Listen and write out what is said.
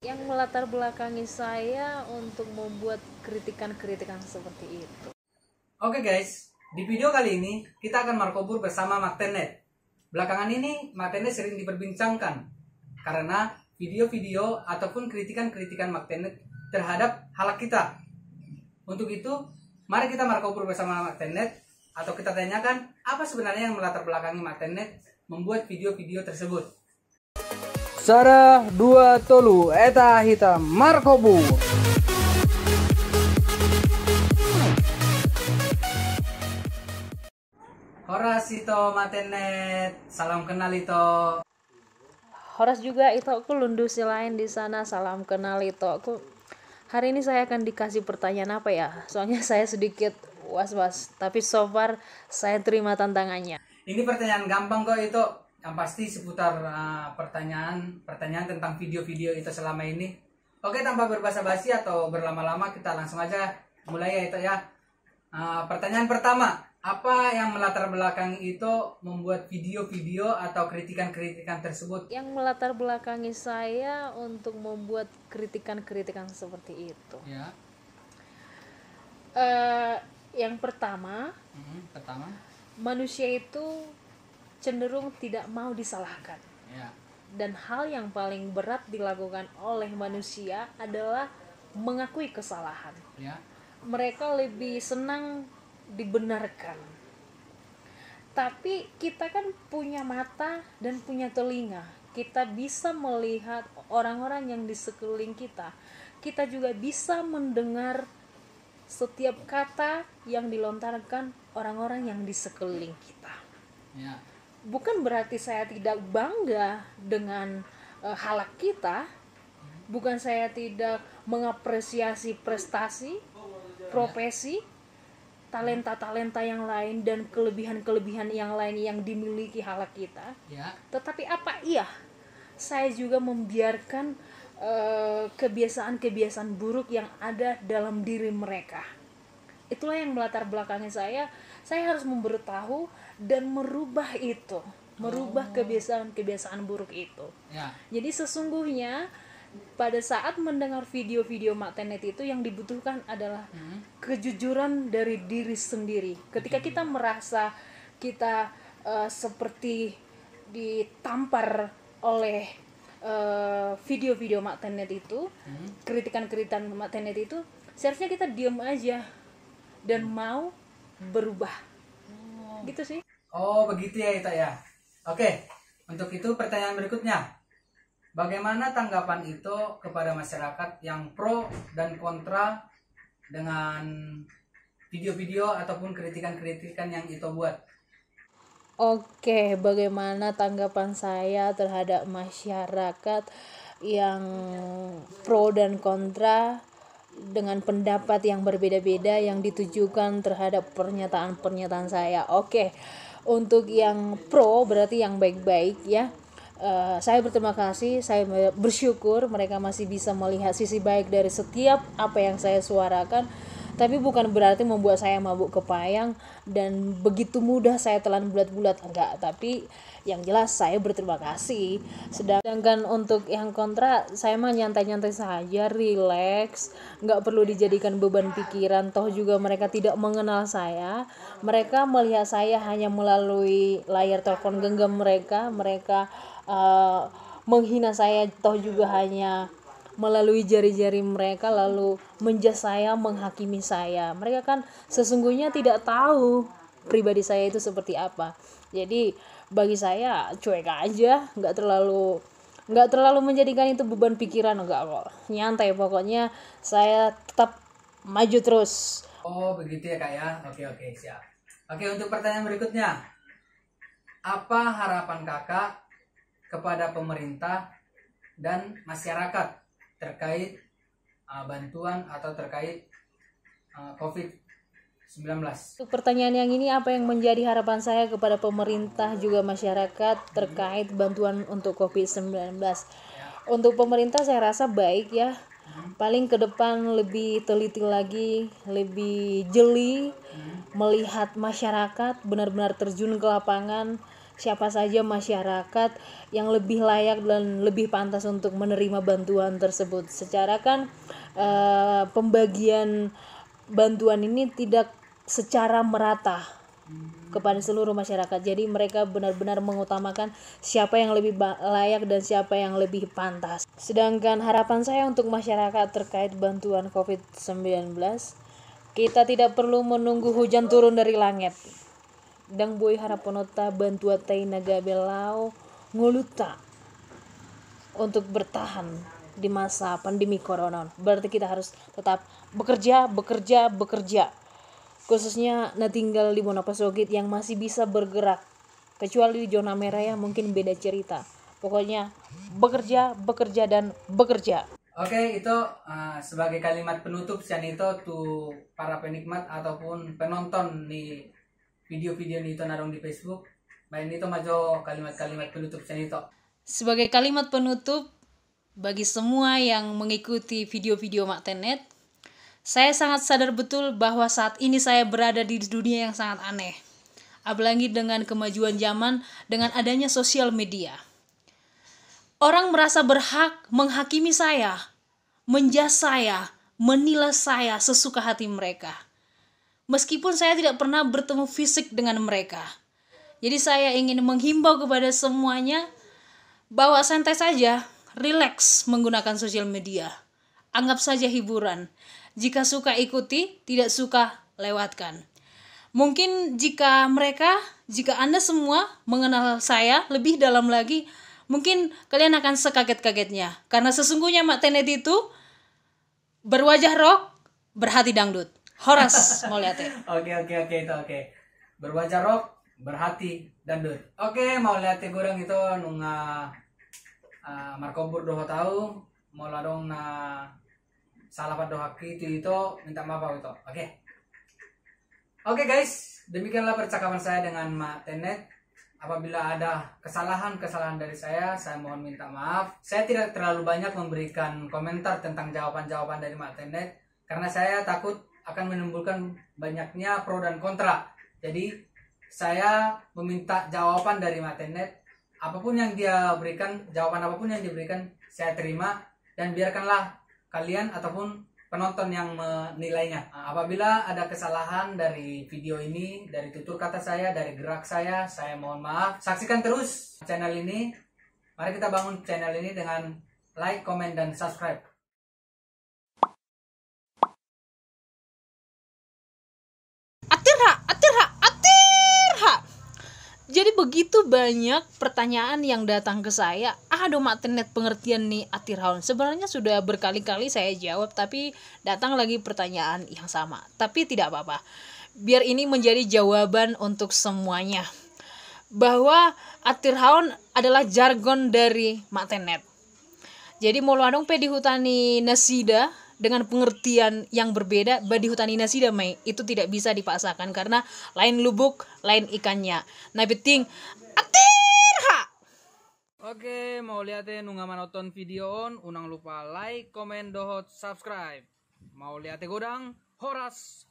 Yang melatar belakangi saya untuk membuat kritikan-kritikan seperti itu. Oke guys, di video kali ini kita akan markobur bersama Magtenet. Belakangan ini Magtenet sering diperbincangkan karena video-video ataupun kritikan-kritikan Magtenet terhadap halak kita. Untuk itu, mari kita markobur bersama Magtenet atau kita tanyakan apa sebenarnya yang melatar belakangi Magtenet membuat video-video tersebut. Sara dua tolu eta hitam markobu. Horas ito Magtenet, salam kenal ito. Horas juga itu aku lundusi lain di sana, salam kenal itu aku. Hari ini saya akan dikasih pertanyaan apa ya? Soalnya saya sedikit was-was, tapi so far saya terima tantangannya. Ini pertanyaan gampang kok itu. Yang pasti seputar pertanyaan tentang video-video itu selama ini. Oke, tanpa berbasa-basi atau berlama-lama kita langsung aja mulai ya itu ya. Pertanyaan pertama, apa yang melatar belakangi itu membuat video-video atau kritikan-kritikan tersebut? Yang melatar belakangi saya untuk membuat kritikan-kritikan seperti itu. Ya. Yang pertama, manusia itu cenderung tidak mau disalahkan. Ya. Dan hal yang paling berat dilakukan oleh manusia adalah mengakui kesalahan. Ya. Mereka lebih senang dibenarkan. Tapi kita kan punya mata dan punya telinga. Kita bisa melihat orang-orang yang di sekeliling kita. Kita juga bisa mendengar setiap kata yang dilontarkan orang-orang yang di sekeliling kita. Ya. Bukan berarti saya tidak bangga dengan halak kita. Bukan saya tidak mengapresiasi prestasi, profesi, talenta-talenta yang lain dan kelebihan-kelebihan yang lain yang dimiliki halak kita. Ya. Tetapi apa iya saya juga membiarkan kebiasaan-kebiasaan buruk yang ada dalam diri mereka. Itulah yang melatar belakangi saya harus memberitahu dan merubah itu, merubah kebiasaan-kebiasaan buruk itu. Ya. Jadi sesungguhnya pada saat mendengar video-video Magtenet itu yang dibutuhkan adalah kejujuran dari diri sendiri. Ketika kita merasa kita seperti ditampar oleh video-video Magtenet itu, kritikan-kritikan Magtenet itu, seharusnya kita diam aja dan mau berubah. Gitu sih. Oh, begitu ya itu ya. Oke, untuk itu pertanyaan berikutnya. Bagaimana tanggapan itu kepada masyarakat yang pro dan kontra dengan video-video ataupun kritikan-kritikan yang itu buat? Oke, bagaimana tanggapan saya terhadap masyarakat yang pro dan kontra dengan pendapat yang berbeda-beda yang ditujukan terhadap pernyataan-pernyataan saya. Oke, untuk yang pro berarti yang baik-baik ya. Saya berterima kasih, saya bersyukur mereka masih bisa melihat sisi baik dari setiap apa yang saya suarakan. Tapi bukan berarti membuat saya mabuk kepayang dan begitu mudah saya telan bulat-bulat, enggak. Tapi yang jelas saya berterima kasih. Sedangkan untuk yang kontra, saya mah nyantai-nyantai saja, relax, nggak perlu dijadikan beban pikiran. Toh juga mereka tidak mengenal saya. Mereka melihat saya hanya melalui layar telepon genggam mereka. Mereka menghina saya, toh juga hanya melalui jari-jari mereka, lalu menjudge saya, menghakimi saya. Mereka kan sesungguhnya tidak tahu pribadi saya itu seperti apa. Jadi bagi saya cuek aja, nggak terlalu menjadikan itu beban pikiran, enggak kok. Nyantai pokoknya, saya tetap maju terus. Oh, begitu ya Kak ya. Oke, siap. Oke, untuk pertanyaan berikutnya. Apa harapan Kakak kepada pemerintah dan masyarakat terkait bantuan atau terkait COVID-19? Untuk pertanyaan yang ini, apa yang menjadi harapan saya kepada pemerintah juga masyarakat terkait bantuan untuk COVID-19? Untuk pemerintah saya rasa baik ya. Paling ke depan lebih teliti lagi, lebih jeli melihat masyarakat benar-benar terjun ke lapangan. siapa saja masyarakat yang lebih layak dan lebih pantas untuk menerima bantuan tersebut. Secara kan pembagian bantuan ini tidak secara merata kepada seluruh masyarakat. Jadi mereka benar-benar mengutamakan siapa yang lebih layak dan siapa yang lebih pantas. Sedangkan harapan saya untuk masyarakat terkait bantuan COVID-19, kita tidak perlu menunggu hujan turun dari langit. Dang boy haraponota bantuan tay nagabelau nguluta untuk bertahan di masa pandemi corona. Berarti kita harus tetap bekerja, khususnya tinggal di Monopasogit yang masih bisa bergerak, kecuali di zona merah ya mungkin beda cerita. Pokoknya bekerja dan bekerja. Oke, itu sebagai kalimat penutup Sianito tuh para penikmat ataupun penonton di video-video Nito narong di Facebook. Main itu majo kalimat-kalimat penutup Sianito. Sebagai kalimat penutup bagi semua yang mengikuti video-video Maktenet, saya sangat sadar betul bahwa saat ini saya berada di dunia yang sangat aneh. Apalagi dengan kemajuan zaman dengan adanya sosial media. Orang merasa berhak menghakimi saya, menjudge saya, menilai saya sesuka hati mereka. Meskipun saya tidak pernah bertemu fisik dengan mereka. Jadi saya ingin menghimbau kepada semuanya bahwa santai saja, relax menggunakan sosial media. Anggap saja hiburan. Jika suka ikuti, tidak suka lewatkan. Mungkin jika Anda semua mengenal saya lebih dalam lagi, mungkin kalian akan sekaget-kagetnya. Karena sesungguhnya Maktenet itu berwajah rock, berhati dangdut. Horas mau lihat ya. Oke. Berwajah rock, berhati dangdut. Oke, mau lihat goreng itu nunga Markobur doho tahu mau ladong na salah pada haki itu minta maaf itu. Oke guys, demikianlah percakapan saya dengan Maktenet. Apabila ada kesalahan dari saya mohon minta maaf. Saya tidak terlalu banyak memberikan komentar tentang jawaban-jawaban dari Maktenet karena saya takut akan menimbulkan banyaknya pro dan kontra. Jadi saya meminta jawaban dari Maktenet. Apapun yang dia berikan, jawaban apapun yang diberikan saya terima, dan biarkanlah kalian ataupun penonton yang menilainya. Apabila ada kesalahan dari video ini, dari tutur kata saya, dari gerak saya mohon maaf. Saksikan terus channel ini. Mari kita bangun channel ini dengan like, comment, dan subscribe. Jadi begitu banyak pertanyaan yang datang ke saya. Aduh Maktenet pengertian nih atirhaun. Sebenarnya sudah berkali-kali saya jawab, tapi datang lagi pertanyaan yang sama. Tapi tidak apa-apa. Biar ini menjadi jawaban untuk semuanya. Bahwa atirhaun adalah jargon dari Maktenet. Jadi moluadong pe dihutani nasida dengan pengertian yang berbeda, badi hutani nasida mai itu tidak bisa dipaksakan karena lain lubuk, lain ikannya. Nah beting atirha. Oke, mau lihat nunga manoton video on, unang lupa like, comment, dohot, subscribe. Mau lihat godang, horas.